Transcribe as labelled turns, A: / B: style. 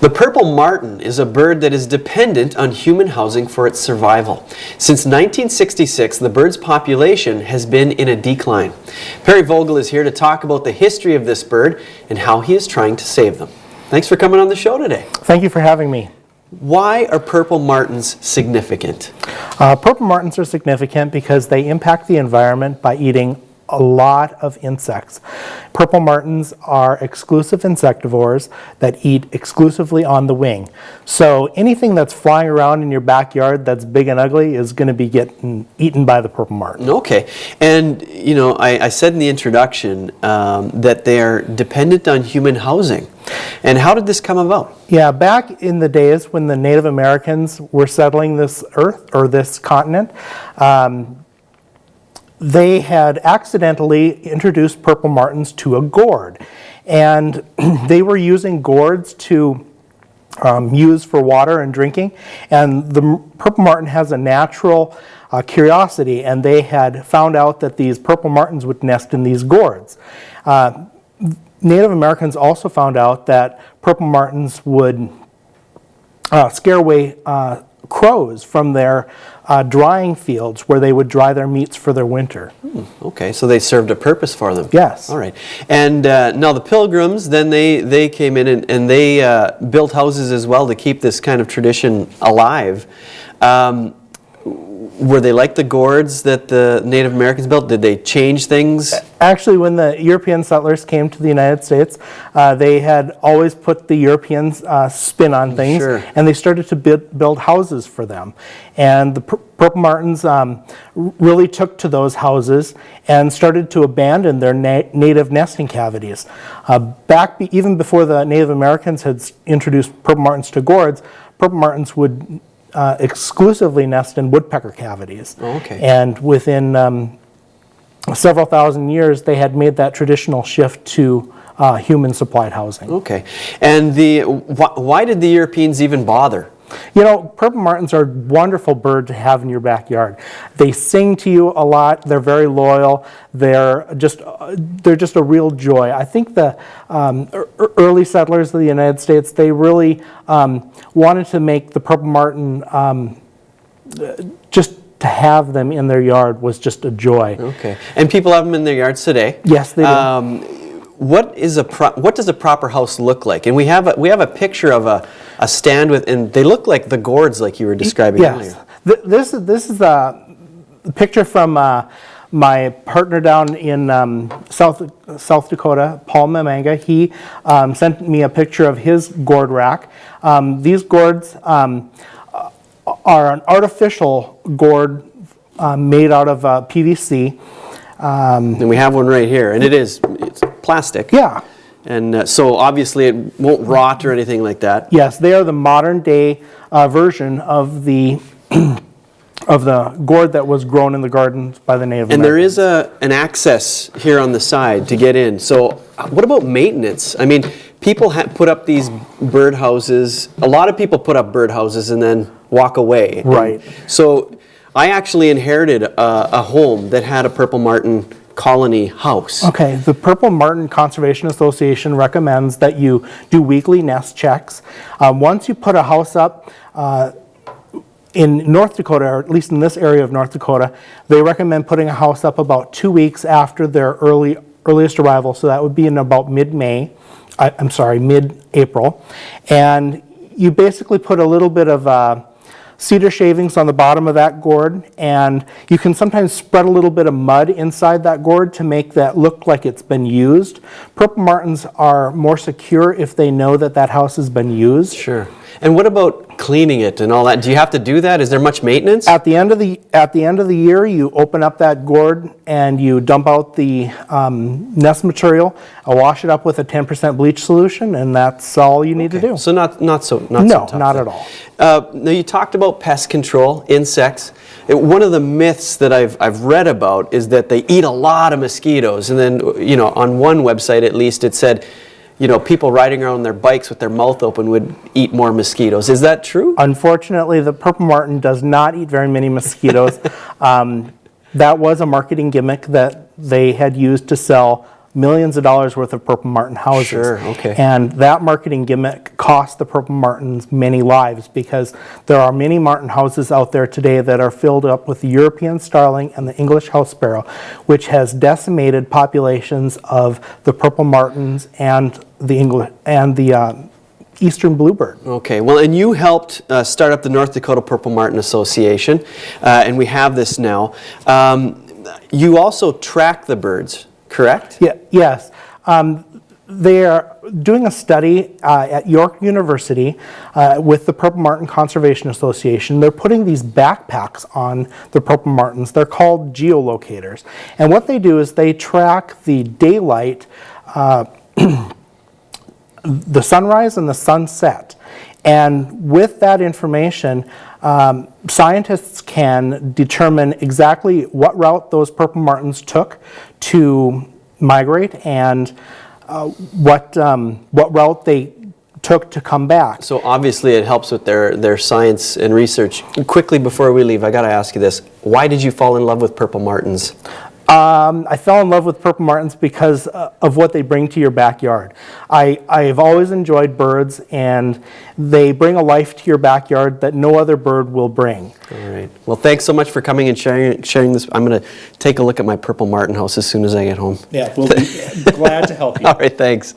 A: The purple martin is a bird that is dependent on human housing for its survival. Since 1966, the bird's population has been in a decline. Perry Vogel is here to talk about the history of this bird and how he is trying to save them. Thanks for coming on the show today.
B: Thank you for having me.
A: Why are purple martins significant?
B: Purple martins are significant because they impact the environment by eating a lot of insects. Purple martins are exclusive insectivores that eat exclusively on the wing. So anything that's flying around in your backyard that's big and ugly is going to be getting eaten by the purple martin.
A: Okay. And, you know, I said in the introduction that they are dependent on human housing. And how did this come about?
B: Yeah, back in the days when the Native Americans were settling this earth or this continent, they had accidentally introduced purple martins to a gourd. And they were using gourds to use for water and drinking. And the purple martin has a natural curiosity, and they had found out that these purple martins would nest in these gourds. Native Americans also found out that purple martins would scare away crows from their drying fields where they would dry their meats for their winter.
A: Okay, so they served a purpose for them.
B: Yes.
A: All right. And now the Pilgrims, then they came in and they built houses as well to keep this kind of tradition alive. Were they like the gourds that the Native Americans built? Did they change things?
B: Actually, when the European settlers came to the United States, they had always put the European spin on things,
A: Sure.
B: and they started to build houses for them. And the purple martins really took to those houses and started to abandon their native nesting cavities. Even before the Native Americans had introduced purple martins to gourds, purple martins would exclusively nest in woodpecker cavities.
A: Oh, okay.
B: And within several thousand years, they had made that traditional shift to human-supplied housing.
A: Okay. And why did the Europeans even bother?
B: You know, purple martins are a wonderful bird to have in your backyard. They sing to you a lot. They're very loyal. They're just a real joy. I think the early settlers of the United States, they really wanted to make the purple martin just to have them in their yard was just a joy.
A: Okay. And people have them in their yards today?
B: Yes, they do.
A: What does a proper house look like? And we have a picture of a stand with, and they look like the gourds like you were describing earlier.
B: Yes. This is a picture from my partner down in South Dakota, Paul Mamanga. He sent me a picture of his gourd rack. These gourds are an artificial gourd made out of PVC.
A: And we have one right here, and it's plastic.
B: Yeah.
A: And so obviously it won't rot or anything like that.
B: Yes, they are the modern day version of the gourd that was grown in the gardens by the Native Americans.
A: And there is an access here on the side to get in. So what about maintenance? I mean, people put up these bird houses. A lot of people put up bird houses and then walk away.
B: Right.
A: And so I actually inherited a home that had a purple martin colony house.
B: Okay, the Purple Martin Conservation Association recommends that you do weekly nest checks. Once you put a house up in North Dakota, or at least in this area of North Dakota, they recommend putting a house up about 2 weeks after their earliest arrival. So that would be in about mid-April. And you basically put a little bit of cedar shavings on the bottom of that gourd, and you can sometimes spread a little bit of mud inside that gourd to make that look like it's been used. Purple martins are more secure if they know that that house has been used.
A: Sure. And what about cleaning it and all that? Do you have to do that? Is there much maintenance?
B: At the end of the year, you open up that gourd and you dump out the nest material, wash it up with a 10% bleach solution, and that's all you need to do.
A: So not so tough.
B: No, not at all.
A: Now you talked about pest control, insects. One of the myths that I've read about is that they eat a lot of mosquitoes, and then on one website at least it said people riding around their bikes with their mouth open would eat more mosquitoes. Is that true?
B: Unfortunately, the purple martin does not eat very many mosquitoes. That was a marketing gimmick that they had used to sell millions of dollars worth of purple martin houses.
A: Sure, okay.
B: And that marketing gimmick cost the purple martins many lives, because there are many martin houses out there today that are filled up with the European starling and the English house sparrow, which has decimated populations of the purple martins and the eastern bluebird.
A: Okay, well, and you helped start up the North Dakota Purple Martin Association, and we have this now. You also track the birds, correct?
B: Yeah, yes. They are doing a study at York University with the Purple Martin Conservation Association. They're putting these backpacks on the purple martins. They're called geolocators. And what they do is they track the daylight, the sunrise and the sunset. And with that information, scientists can determine exactly what route those purple martins took to migrate, and what route they took to come back.
A: So obviously it helps with their science and research. Quickly before we leave, I got to ask you this. Why did you fall in love with purple martins?
B: I fell in love with purple martins because of what they bring to your backyard. I've always enjoyed birds, and they bring a life to your backyard that no other bird will bring.
A: All right. Well, thanks so much for coming and sharing this. I'm going to take a look at my purple martin house as soon as I get home.
B: Yeah, we'll be glad to help you.
A: All right, thanks.